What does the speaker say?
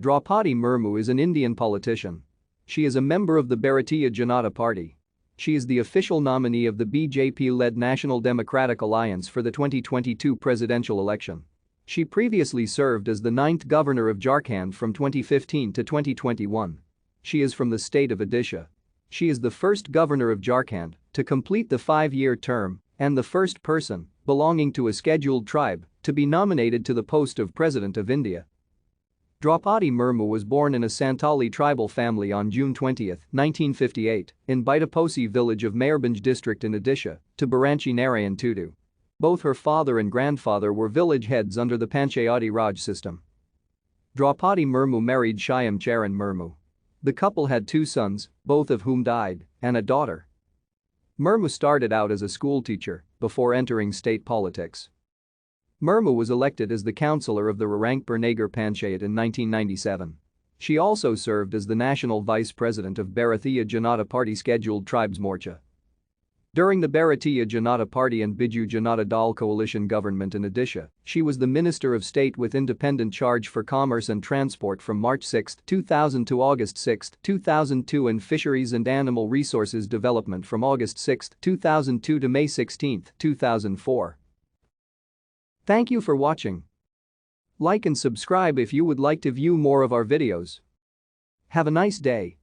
Draupadi Murmu is an Indian politician. She is a member of the Bharatiya Janata Party. She is the official nominee of the BJP-led National Democratic Alliance for the 2022 presidential election. She previously served as the 9th Governor of Jharkhand from 2015 to 2021. She is from the state of Odisha. She is the first Governor of Jharkhand to complete the 5-year term and the first person belonging to a scheduled tribe to be nominated to the post of President of India. Draupadi Murmu was born in a Santali tribal family on June 20, 1958, in Baitaposi village of Mayurbhanj district in Odisha, to Baranchi Narayan Tudu. Both her father and grandfather were village heads under the Panchayati Raj system. Draupadi Murmu married Shyam Charan Murmu. The couple had 2 sons, both of whom died, and a daughter. Murmu started out as a schoolteacher before entering state politics. Murmu was elected as the councillor of the Rarankpur Nagar Panchayat in 1997. She also served as the national vice president of Bharatiya Janata Party Scheduled Tribes Morcha. During the Bharatiya Janata Party and Biju Janata Dal coalition government in Odisha, she was the Minister of State with independent charge for commerce and transport from March 6, 2000 to August 6, 2002 and Fisheries and Animal Resources Development from August 6, 2002 to May 16, 2004. Thank you for watching. Like and subscribe if you would like to view more of our videos. Have a nice day.